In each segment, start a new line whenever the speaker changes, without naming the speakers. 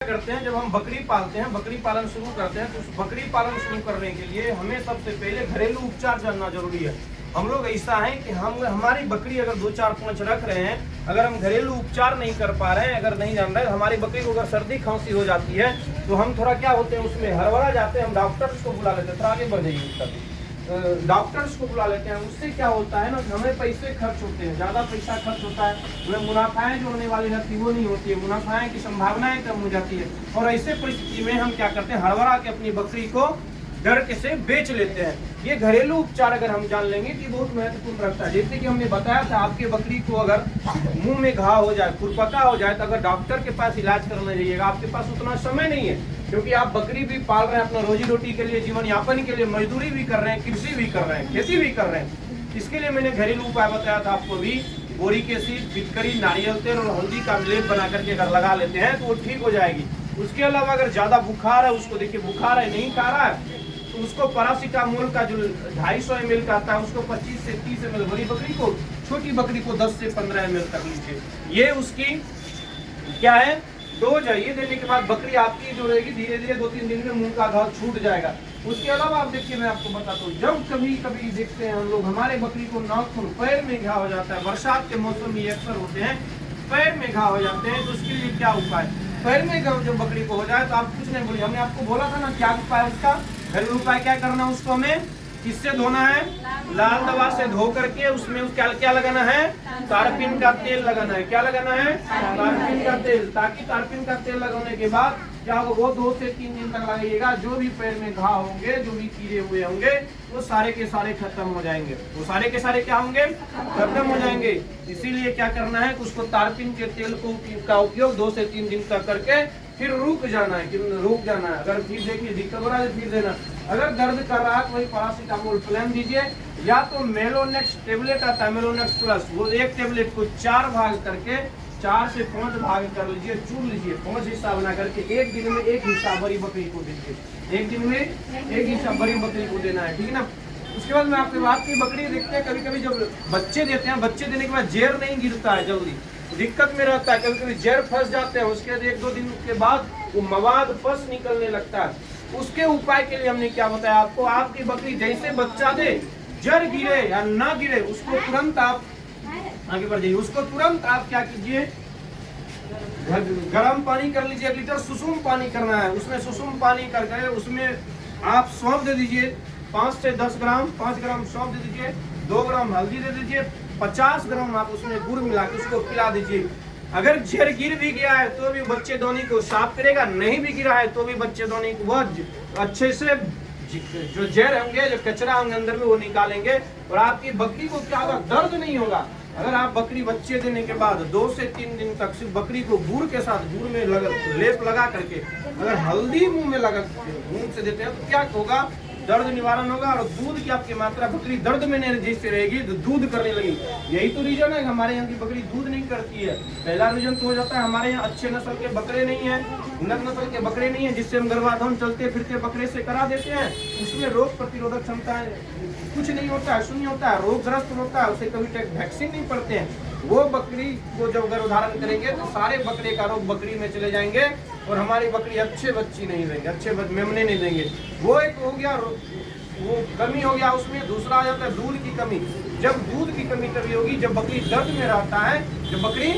करते हैं, जब हम बकरी पालते हैं, बकरी पालन शुरू करते हैं, तो उस बकरी पालन शुरू करने के लिए हमें सबसे पहले घरेलू उपचार जानना जरूरी है। हम लोग ऐसा है कि हम हमारी बकरी अगर 2-4-5 रख रहे हैं, अगर हम घरेलू उपचार नहीं कर पा रहे हैं, अगर नहीं जान रहे, हमारी बकरी को अगर सर्दी खांसी हो जाती है तो हम थोड़ा क्या होते हैं उसमें हड़बड़ा जाते हैं, हम डॉक्टर्स को बुला लेते हैं। थोड़ा आगे बढ़ जाइए, डॉक्टर्स को बुला लेते हैं। उससे क्या होता है ना, हमें पैसे खर्च होते हैं, ज़्यादा पैसा खर्च होता है, हमें मुनाफाएं जो होने वाली रहती है वो नहीं होती है, मुनाफाएं की संभावनाएं कम हो जाती है। और ऐसे परिस्थिति में हम क्या करते हैं, हड़बड़ा के अपनी बकरी को डर के से बेच लेते हैं। ये घरेलू उपचार अगर हम जान लेंगे कि बहुत महत्वपूर्ण रखता है। जैसे कि हमने बताया था, आपके बकरी को अगर मुंह में घाव हो जाए, खुरपका हो जाए, तो अगर डॉक्टर के पास इलाज करने जाइएगा, आपके पास उतना समय नहीं है, क्योंकि आप बकरी भी पाल रहे हैं अपना रोजी रोटी के लिए, जीवन यापन के लिए, मजदूरी भी कर रहे हैं, कृषि भी कर रहे हैं, खेती भी कर रहे हैं। इसके लिए मैंने घरेलू उपाय बताया था आपको भी। बोरिक एसिड, फिटकरी, नारियल तेल और हल्दी का लेप बना करके अगर लगा लेते हैं तो वो ठीक हो जाएगी। उसके अलावा अगर ज्यादा बुखार है, उसको देखिए बुखार है, नहीं खा रहा है, तो उसको पैरासीटामोल का जो 250 ml का आता है उसको 25 से 30 ml, बड़ी बकरी को, छोटी बकरी को 10 से 15 ml तक लीजिए। ये उसकी क्या है, डोज है। ये देने के बाद बकरी आपकी जो रहेगी धीरे धीरे 2-3 दिन में मुंह का घाव छूट जाएगा। उसके अलावा आप देखिए, मैं आपको बताता हूँ, जब कभी कभी देखते हैं हम लोग हमारे बकरी को नाखून, पैर में घाव हो जाता है, बरसात के मौसम में अक्सर होते हैं, पैर में घाव हो जाते हैं, तो उसके लिए क्या उपाय। पैर में घाव जब बकरी को हो जाए तो आप कुछ नहीं बोलिए, हमने आपको बोला था ना क्या उपाय उसका। घरेलू उपाय क्या करना, उसको हमें किससे धोना है, लाल दवा से धो करके उसमें क्या लगाना है, तारपीन का तेल लगाना है। क्या लगाना है, तारपीन का तेल, ताकि तारपीन का तेल लगाने के बाद क्या होगा, वो 2 से 3 दिन तक लगेगा। जो भी पैर में घाव होंगे, जो भी कीड़े हुए होंगे, वो सारे के सारे खत्म हो जाएंगे। वो सारे के सारे क्या होंगे, खत्म हो जाएंगे। इसीलिए क्या करना है, उसको तारपीन के तेल का उपयोग 2 से 3 दिन तक करके फिर रुक जाना है, रुक जाना है। अगर फिर देखिए दिक्कत हो रहा है फिर देना। अगर दर्द कर रहा है तो वही पैरासीटामोल प्लेन दीजिए, या तो मेलोनेक्स टेबलेट आता है, मेलोनेक्स प्लस, वो एक टेबलेट को 4 भाग करके 4 से 5 भाग कर लीजिए, चूर लीजिए, 5 हिस्सा बना करके एक दिन में एक हिस्सा बड़ी बकरी को दीजिए। एक दिन में एक हिस्सा बड़ी बकरी को देना है, ठीक है ना। उसके बाद मैं आपकी बात की, बकरी देखते हैं कभी कभी जब बच्चे देते हैं, बच्चे देने के बाद जेर नहीं गिरता है, जल्दी दिक्कत में रहता है, कभी कभी जेर फंस जाते हैं। उसके बाद 1-2 दिन के बाद वो मवाद पस निकलने लगता है। उसके उपाय के लिए हमने क्या बताया आपको, आपकी बकरी जैसे बच्चा दे, जर गिरे या ना गिरे, उसको तुरंत आप आगे बढ़ जाइए, उसको तुरंत आप क्या कीजिए, गर्म पानी कर लीजिए, 1 लीटर सुसुम पानी करना है, उसमें सुसुम पानी करके उसमें आप सौंफ दे दीजिए 5 से 10 ग्राम, 5 ग्राम सौंफ दे दीजिए, 2 ग्राम हल्दी दे दीजिए, 50 ग्राम आप उसमें गुड़ मिला के उसको पिला दीजिए। अगर जेर गिर भी गया है तो भी बच्चे दोनी को साफ करेगा, नहीं भी गिरा है तो भी बच्चे दोनी को वह अच्छे से जो जेर होंगे, जो कचरा होंगे अंदर में, वो निकालेंगे और आपकी बकरी को क्या होगा, दर्द नहीं होगा। अगर आप बकरी बच्चे देने के बाद 2 से 3 दिन तक सिर्फ बकरी को गुड़ के साथ, गुड़ में लेप लगा करके अगर हल्दी मुंह में लगा मुंह से देते हैं तो क्या होगा, दर्द निवारण होगा और दूध की आपकी मात्रा, बकरी दर्द में नहीं जैसे रहेगी तो दूध करने लगेगी। यही तो रीजन है हमारे यहाँ की बकरी दूध नहीं करती है। पहला रीजन तो हो जाता है हमारे यहाँ अच्छे नस्ल के बकरे नहीं है, उन्नत नस्ल के बकरे नहीं है, जिससे हम गर्भाधान चलते फिरते बकरे से करा देते हैं। उसमें रोग प्रतिरोधक क्षमता कुछ नहीं होता है, शून्य होता है, रोगग्रस्त होता है, उसे कभी वैक्सीन नहीं पड़ते हैं। वो बकरी को जब गर्भधारण करेंगे तो सारे बकरे का रोग बकरी में चले जाएंगे और हमारी बकरी अच्छे बच्ची नहीं देंगे, अच्छे मेमने नहीं देंगे। वो एक हो गया, वो कमी हो गया उसमें। दूसरा आ जाता है दूध की कमी। जब दूध की कमी तभी होगी जब बकरी दर्द में रहता है। जब बकरी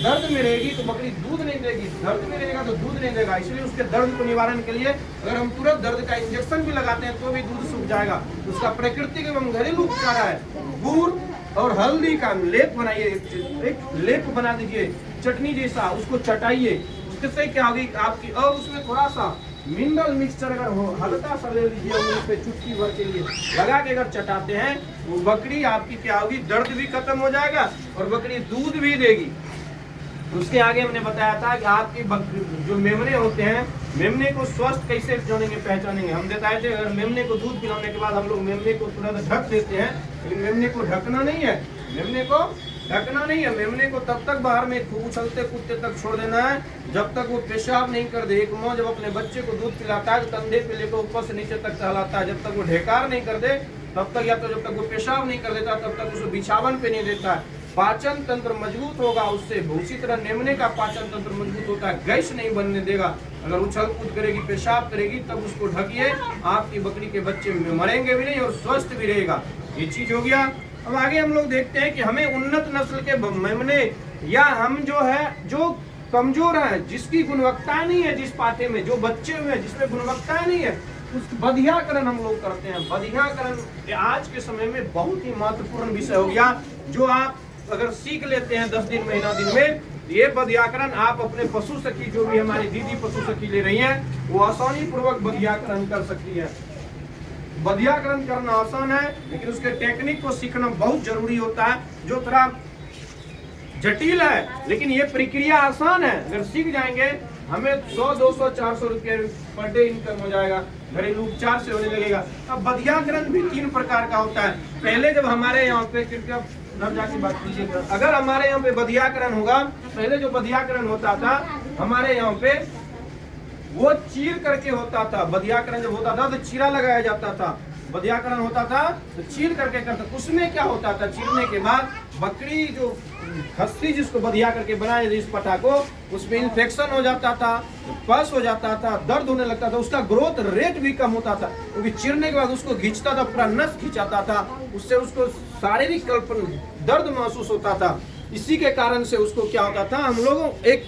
दर्द में रहेगी तो बकरी दूध नहीं देगी, दर्द में रहेगा तो दूध नहीं देगा। इसलिए उसके दर्द को निवारण के लिए अगर हम तुरंत दर्द का इंजेक्शन भी लगाते हैं तो भी दूध सूख जाएगा। उसका प्राकृतिक एवं घरेलू उपचार है, गुड़ और हल्दी का लेप बनाइए, एक लेप बना दीजिए चटनी जैसा, उसको चटाइए। उससे क्या होगी आपकी, और उसमें थोड़ा सा मिनरल मिक्सचर अगर हो, हल्का सा ले लीजिए, उस पे चुटकी भर के लिए लगा के अगर चटाते हैं, वो बकरी आपकी क्या होगी, दर्द भी खत्म हो जाएगा और बकरी दूध भी देगी। उसके आगे हमने बताया था कि आपकी जो मेमने होते हैं, मेमने को स्वस्थ कैसे जानेंगे, पहचानेंगे। हम बताए थे अगर मेमने को दूध पिलाने के बाद हम लोग मेमने को तुरंत ढक देते हैं, लेकिन मेमने को ढकना नहीं है, मेमने को ढकना नहीं है। मेमने को तब तक बाहर में उछलते कूदते तक छोड़ देना है जब तक वो पेशाब नहीं कर दे। एक माँ जब अपने बच्चे को दूध पिलाता है तो कंधे पे लेकर ऊपर से नीचे तक टहलाता है, जब तक वो ढेकार नहीं कर दे तब तक, या तो जब तक वो पेशाब नहीं कर देता तब तक उसको बिछावन पे नहीं देता है। पाचन तंत्र मजबूत होगा, उससे उसी तरह मेमने का पाचन तंत्र मजबूत होता है, गैस नहीं बनने देगा। अगर उछल कूद करेगी, पेशाब करेगी, तब उसको ढकिए, आपकी बकरी के बच्चे मरेंगे भी नहीं और स्वस्थ भी रहेगा। ये चीज हो गया। अब आगे हम लोग देखते हैं कि हमें उन्नत नस्ल के मेमने, या हम जो है जो कमजोर है, जिसकी गुणवत्ता नहीं है, जिस पाठे में जो बच्चे हुए हैं जिसमें गुणवत्ता नहीं है, उस बधियाकरण हम लोग करते हैं। बधियाकरण आज के समय में बहुत ही महत्वपूर्ण विषय हो गया, जो आप अगर सीख लेते हैं 10 दिन महीना दिन में, ये बधियाकरण आप अपने पशु सखी, जो भी हमारी दीदी पशु सखी ले रही हैं, वो आसानी पूर्वक बधियाकरण कर सकती है। बधियाकरण करना आसान है, लेकिन उसके टेक्निक को सीखना बहुत जरूरी होता है, जो थोड़ा जटिल है, लेकिन ये प्रक्रिया आसान है। अगर सीख जाएंगे, हमें 100, 200, 400 रुपये पर डे इनकम हो जाएगा, घरेलू उपचार से होने लगेगा। अब बधियाकरण भी 3 प्रकार का होता है। पहले जब हमारे यहाँ पे, कृपया घर जाके बात कीजिएगा, अगर हमारे यहाँ पे बधियाकरण होगा, पहले जो बधियाकरण होता था हमारे यहाँ पे, वो चीर करके होता था। बधियाकरण जब होता था तो चीरा लगाया जाता था। बधियाकरण होता था तो चीर करके करता। उसमें क्या होता था, चीरने के बाद बकरी जो खस्सी जिसको बधिया करके बनाए इस पटा को, उसमें इन्फेक्शन हो जाता था, पस हो जाता था, दर्द होने लगता था, उसका ग्रोथ रेट भी कम होता था, क्योंकि चीरने के बाद उसको खींचता था, पूरा नस खींचाता था, उससे उसको शारीरिक दर्द महसूस होता था। इसी के कारण से उसको क्या होता था, हम लोगों एक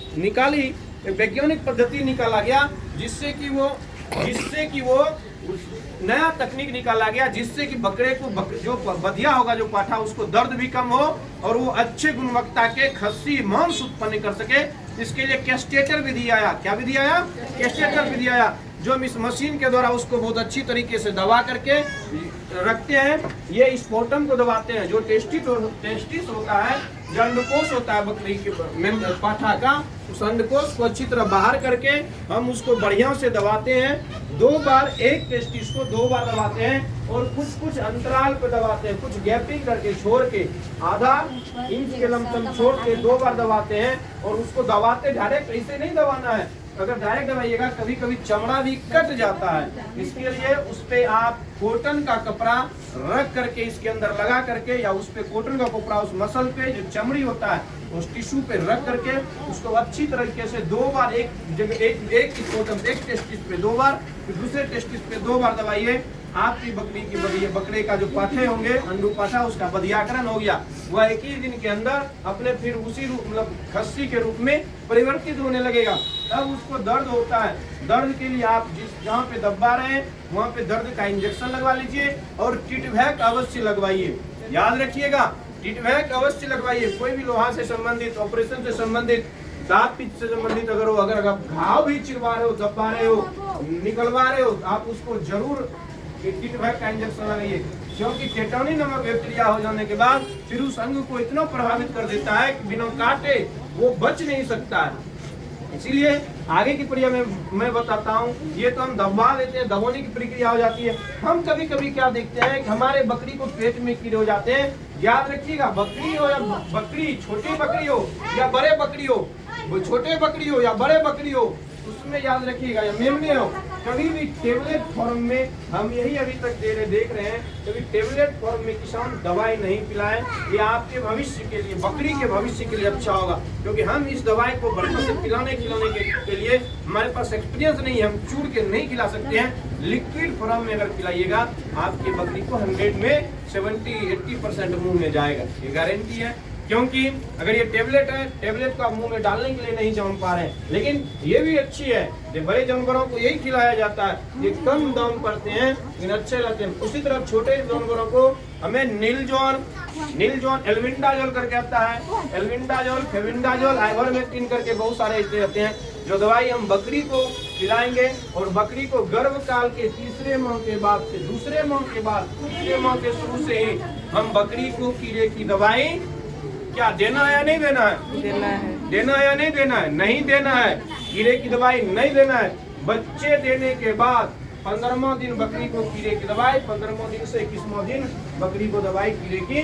वैज्ञानिक पद्धति निकाला गया, जिससे कि वो नया तकनीक निकाला गया, जिससे कि बकरे को जो बधिया होगा, जो पाठा, उसको दर्द भी कम हो और वो अच्छे गुणवत्ता के खस्सी मांस उत्पन्न कर सके। इसके लिए कैस्टेटर विधि आया। क्या विधि आया? कैस्टेटर विधि आया, जो हम इस मशीन के द्वारा उसको बहुत अच्छी तरीके से दबा करके रखते हैं। ये स्पोर्टम को दबाते हैं, जो टेस्टिस होता है, जो अंडकोश होता है बकरी के पाठा का, उस अंडकोश को अच्छी तरह बाहर करके हम उसको बढ़िया से दबाते हैं। 2 बार, एक टेस्टिस को 2 बार दबाते हैं और कुछ अंतराल पे दबाते हैं, कुछ गैपिंग करके छोड़ के, आधा इंच के लमसम छोड़ के 2 बार दबाते हैं। और उसको दबाते डायरेक्ट ऐसे नहीं दबाना है, अगर डायरेक्ट दबाइएगा कभी कभी चमड़ा भी कट जाता है। इसके लिए उस पे आप कॉटन का कपड़ा रख करके, इसके अंदर लगा करके, या उस पे कॉटन का कपड़ा उस मसल पे जो चमड़ी होता है उस टिश्यू पे रख करके उसको अच्छी तरीके से 2 बार, एक जगह एक टेस्टिस पे 2 बार, फिर दूसरे टेस्टिस पे 2 बार दबाइए। आपकी बकरे का जो पाठे होंगे, अंडू पाठा, उसका बधियाकरण हो गया। वह एक ही दिन के अंदर अपने फिर उसी रूप, मतलब खस्सी के रूप में परिवर्तित होने लगेगा। तब उसको दर्द होता है, दर्द के लिए आप जहाँ पे दबा रहे हैं वहाँ पे दर्द का इंजेक्शन लगवा लीजिए और टिटवैक अवश्य लगवाइए। याद रखिएगा, टिटवैक अवश्य लगवाइए। कोई भी लोहा से संबंधित, ऑपरेशन से संबंधित, दांत पिच से संबंधित अगर आप घाव भी चिरवा रहे हो, दबा रहे हो, निकलवा रहे हो, आप उसको जरूर टिटवैक का इंजेक्शन लगाइए, क्योंकि टेटानी नामक बैक्टीरिया हो जाने के बाद फिर उस अंग को इतना प्रभावित कर देता है कि बिना काटे वो बच नहीं सकता है। इसीलिए आगे की प्रक्रिया में मैं बताता हूँ। ये तो हम दबा लेते हैं, दबाने की प्रक्रिया हो जाती है। हम कभी कभी क्या देखते हैं कि हमारे बकरी को पेट में कीड़े हो जाते हैं। याद रखिएगा, बकरी हो या बकरी, छोटी बकरी हो या बड़े बकरी हो, छोटे बकरी हो या बड़े बकरी हो, उसमें याद रखिएगा, या मेमने हो, कभी भी टेबलेट फॉर्म में, हम यही अभी तक देख रहे हैं, कभी टेबलेट फॉर्म में किसान दवाई नहीं पिलाएं। ये आपके भविष्य के लिए, बकरी के भविष्य के लिए अच्छा होगा, क्योंकि हम इस दवाई को बढ़िया से खिलाने के लिए हमारे पास एक्सपीरियंस नहीं है, हम चूड़ के नहीं खिला सकते हैं। लिक्विड फॉर्म में अगर खिलाइएगा, आपकी बकरी को 100 में 70-80% मुंह में जाएगा, ये गारंटी है। क्योंकि अगर ये टेबलेट है, टेबलेट को आप मुंह में डालने के लिए नहीं जम पा रहे हैं, लेकिन ये भी अच्छी है। ये बड़े जानवरों को यही खिलाया जाता है, ये कम दाम पड़ते हैं लेकिन अच्छे लगते हैं। उसी तरह छोटे जानवरों को हमें नीलजॉन, एल्विंडाजोल करके आता है, एल्विंडाजोल, फेविंडाजोल, आइवरमेक्टिन करके बहुत सारे ऐसे रहते हैं, जो दवाई हम बकरी को खिलाएंगे। और बकरी को गर्भ काल के 3रे माह के बाद से 2रे माह के बाद, 3रे माह के शुरू से ही हम बकरी को कीड़े की दवाई क्या देना है या नहीं देना है? देना है या नहीं देना है? नहीं देना है, कीड़े की दवाई नहीं देना है। बच्चे देने के बाद 15वां दिन बकरी को कीड़े की दवाई, 15वां दिन से 21वां दिन बकरी को दवाई कीड़े की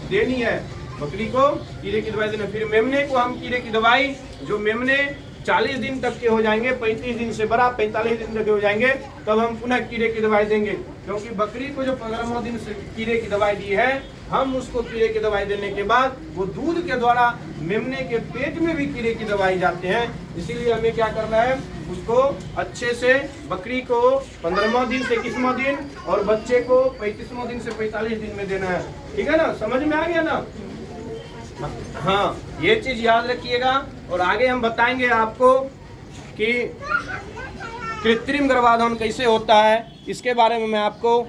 देनी है, बकरी को कीड़े की दवाई देना। फिर मेमने को हम कीड़े की दवाई, जो मेमने 40 दिन तक के हो जाएंगे, 35 दिन से बड़ा 45 दिन तक के हो जाएंगे, तब हम पुनः कीड़े की दवाई देंगे। क्योंकि बकरी को जो 15वें दिन से कीड़े की दवाई दी है, हम उसको कीड़े की दवाई देने के बाद वो दूध के द्वारा मेमने के पेट में भी कीड़े की दवाई जाते हैं। इसीलिए हमें क्या करना है, उसको अच्छे से बकरी को 15वें दिन से 21वें दिन और बच्चे को 35वें दिन से 45 दिन में देना है। ठीक है ना, समझ में आ गया ना? हाँ, ये चीज याद रखिएगा। और आगे हम बताएंगे आपको कि कृत्रिम गर्भाधान कैसे होता है, इसके बारे में मैं आपको